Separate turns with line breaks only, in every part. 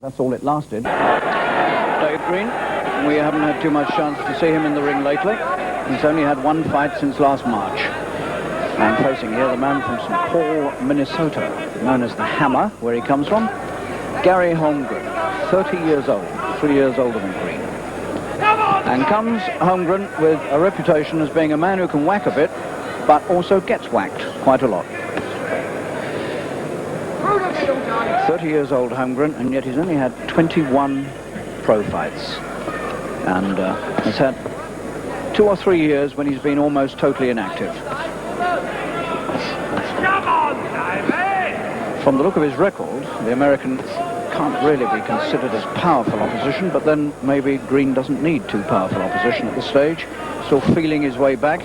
That's all it lasted. Dave Green, we haven't had too much chance to see him in the ring lately. He's only had one fight since last March. And facing here the man from St. Paul, Minnesota, known as the Hammer, where he comes from, Gary Holmgren, 30 years old, 3 years older than Green. And comes Holmgren with a reputation as being a man who can whack a bit, but also gets whacked quite a lot. 30 years old Holmgren, and yet he's only had 21 pro fights. And has had 2 or 3 years when he's been almost totally inactive. From the look of his record, the American can't really be considered as powerful opposition, but then maybe Green doesn't need too powerful opposition at this stage. Still feeling his way back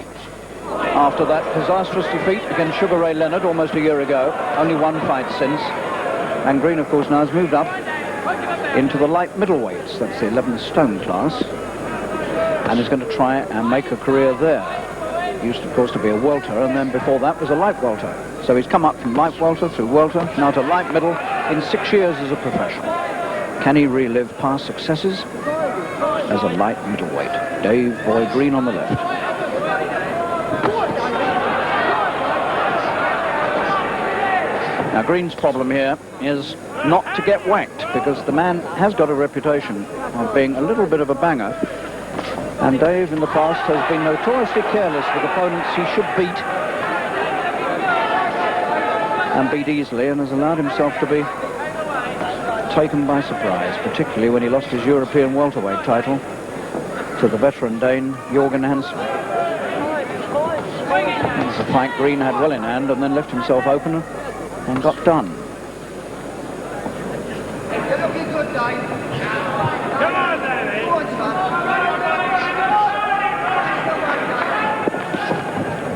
after that disastrous defeat against Sugar Ray Leonard almost a year ago. Only one fight since. And Green, of course, now has moved up into the light middleweights. That's the 11 stone class. And is going to try and make a career there. He used, of course, to be a welter, and then before that was a light welter. So he's come up from light welter through welter, now to light middle in 6 years as a professional. Can he relive past successes as a light middleweight? Dave Boy Green on the left. Now, Green's problem here is not to get whacked, because the man has got a reputation of being a little bit of a banger. And Dave, in the past, has been notoriously careless with opponents he should beat, and beat easily, and has allowed himself to be taken by surprise, particularly when he lost his European welterweight title to the veteran Dane, Jorgen Hansen. It's a fight Green had well in hand, and then left himself open and got done.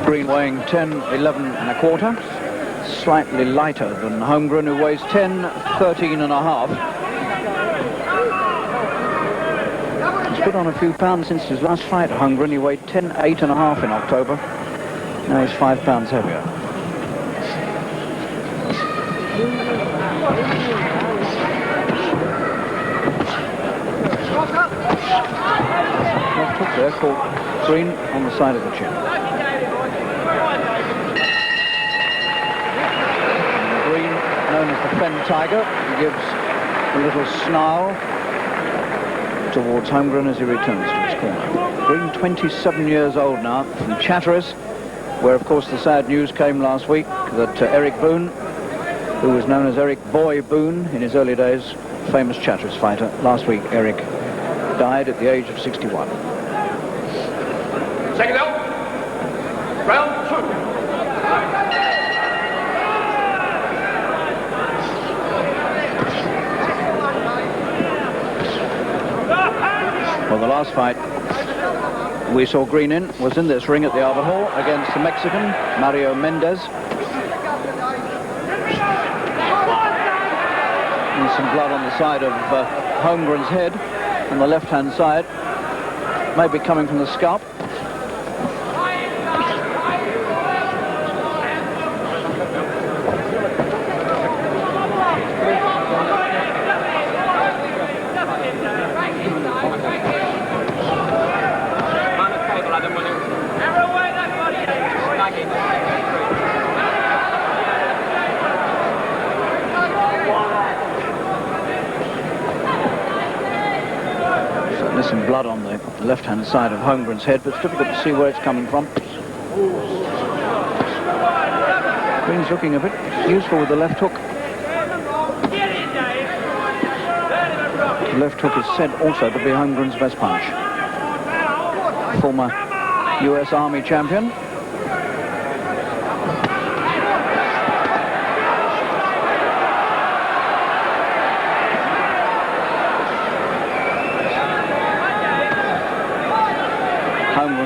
Green weighing 10-11.25, slightly lighter than Holmgren, who weighs 10-13.5. He's put on a few pounds since his last fight. Holmgren, he weighed 10-8.5 in October. Now he's 5 pounds heavier. Left hook there, caught Green on the side of the chin. And Green, known as the Fen Tiger, he gives a little snarl towards Holmgren as he returns to his corner. Green, 27 years old now, from Chatteris, where of course the sad news came last week that Eric Boone, who was known as Eric Boy Boone in his early days, famous Chatteris fighter. Last week, Eric died at the age of 61.
Second out. Round 2.
Well, the last fight we saw Green in was in this ring at the Albert Hall against the Mexican Mario Mendez. And some blood on the side of Holmgren's head on the left-hand side, maybe coming from the scalp. There's some blood on the left-hand side of Holmgren's head, but it's difficult to see where it's coming from. Green's looking a bit useful with the left hook. The left hook is said also to be Holmgren's best punch. Former US Army champion.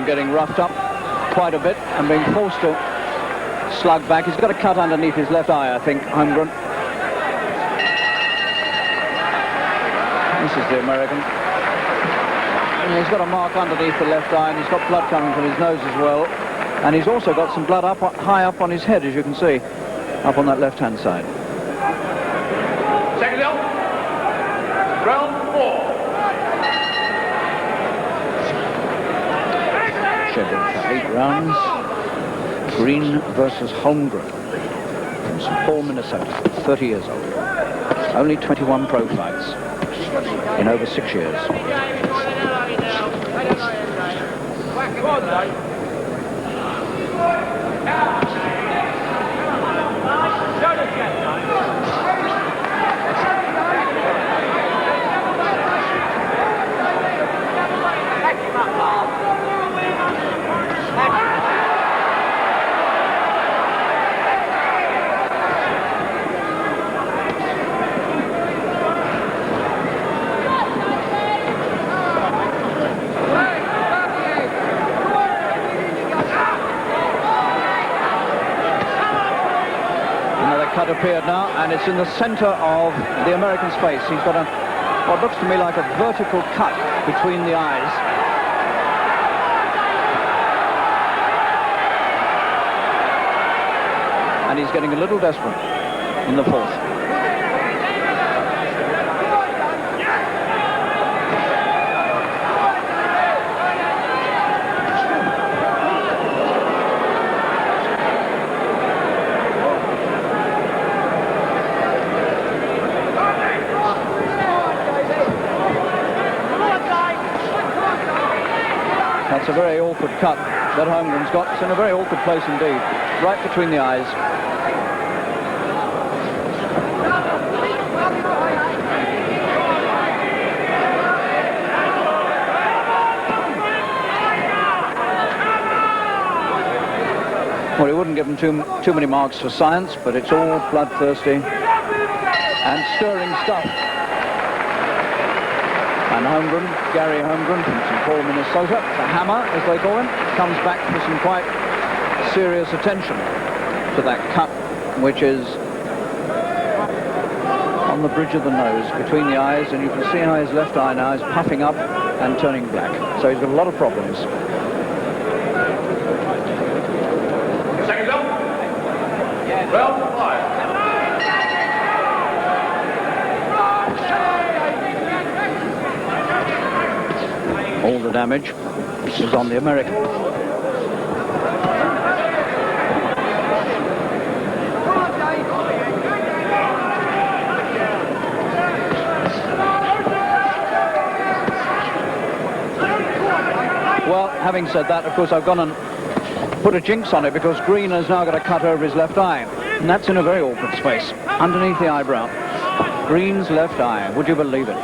Getting roughed up quite a bit and being forced to slug back. He's got a cut underneath his left eye, I think, Holmgren. This is the American. And he's got a mark underneath the left eye, and he's got blood coming from his nose as well. And he's also got some blood up high up on his head, as you can see, up on that left-hand side.
Second out. Round 4.
Scheduled for 8 rounds. Green versus Holmgren from St. Paul, Minnesota, 30 years old. Only 21 pro fights in over 6 years. Cut appeared now, and it's in the center of the American's face. He's got what looks to me like a vertical cut between the eyes. And he's getting a little desperate in the fourth. That's a very awkward cut that Holmgren's got. It's in a very awkward place indeed, right between the eyes. Well, he wouldn't give him too many marks for science, but it's all bloodthirsty and stirring stuff. And Holmgren, Gary Holmgren from St. Paul, Minnesota, the hammer, as they call him, comes back for some quite serious attention to that cut, which is on the bridge of the nose, between the eyes, and you can see how his left eye now is puffing up and turning black. So he's got a lot of problems.
Second up. Round 5.
All the damage is on the American. Well, having said that, of course, I've gone and put a jinx on it because Green has now got a cut over his left eye. And that's in a very awkward space, underneath the eyebrow. Green's left eye, would you believe it?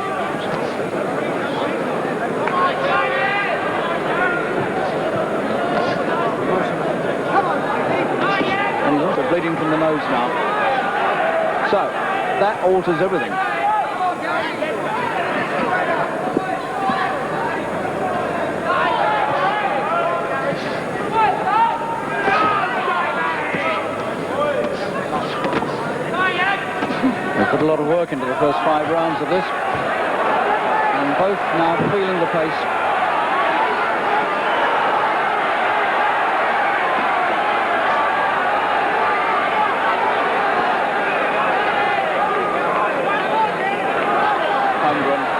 Bleeding from the nose now. So, that alters everything. They put a lot of work into the first 5 rounds of this, and both now feeling the pace.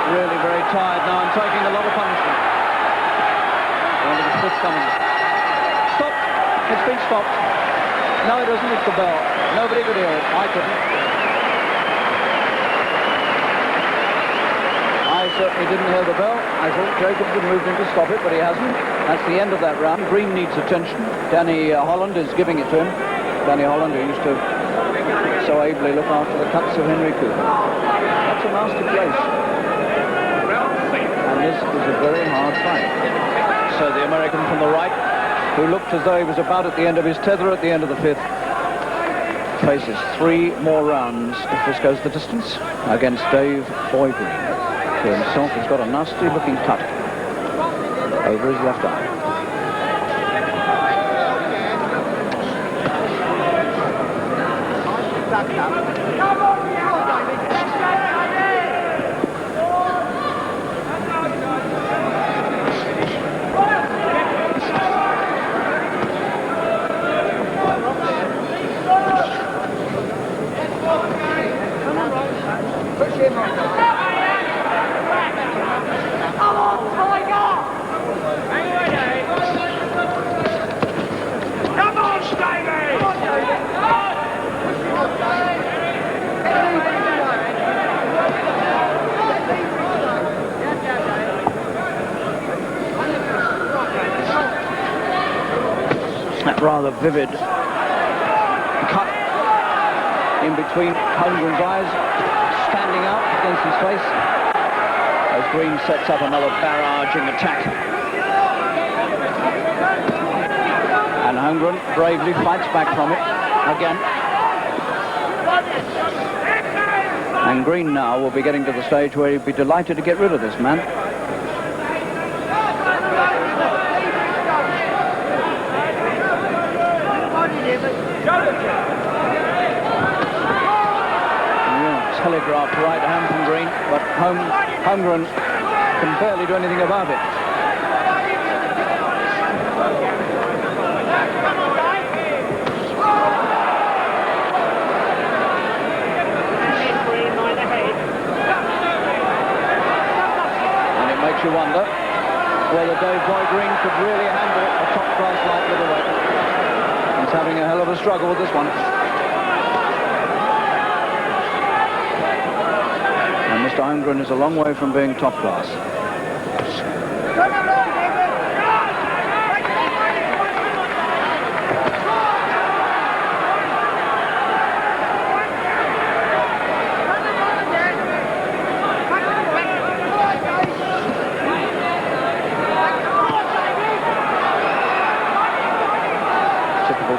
Really very tired now and taking a lot of punishment. One of the fifth coming. Stop! It's been stopped. No, it doesn't. It's the bell. Nobody could hear it. I couldn't. I certainly didn't hear the bell. I thought Jacobs had moved in to stop it, but he hasn't. That's the end of that round. Green needs attention. Danny Holland is giving it to him. Danny Holland, who used to so ably look after the cuts of Henry Cooper. That's a nasty place. And this is a very hard fight. So the American from the right, who looked as though he was about at the end of his tether at the end of the 5th, faces 3 more rounds if this goes the distance against Dave Boy Green, who himself has got a nasty looking cut over his left eye. That rather vivid cut in between Holmgren's eyes, standing out against his face, as Green sets up another barraging attack. And Holmgren bravely fights back from it again. And Green now will be getting to the stage where he'd be delighted to get rid of this man. Yeah, telegraphed right hand from Green, but Holmgren can barely do anything about it. You wonder whether Dave Boy Green could really handle a top-class light middleweight. He's having a hell of a struggle with this one. And Mr. Holmgren is a long way from being top-class.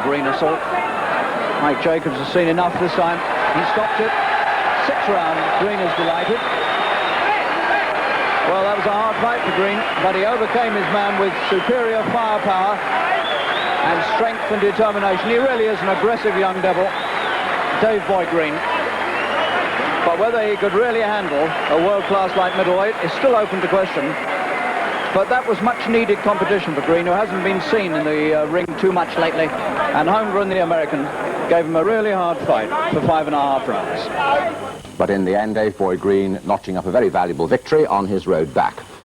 Green assault. Mike Jacobs has seen enough this time. He stopped it. 6 rounds. Green is delighted. Well, that was a hard fight for Green, but he overcame his man with superior firepower and strength and determination. He really is an aggressive young devil, Dave Boy Green. But whether he could really handle a world-class light middleweight is still open to question. But that was much-needed competition for Green, who hasn't been seen in the ring too much lately. And Holmgren, the American, gave him a really hard fight for 5.5 rounds.
But in the end, Dave Boy Green notching up a very valuable victory on his road back.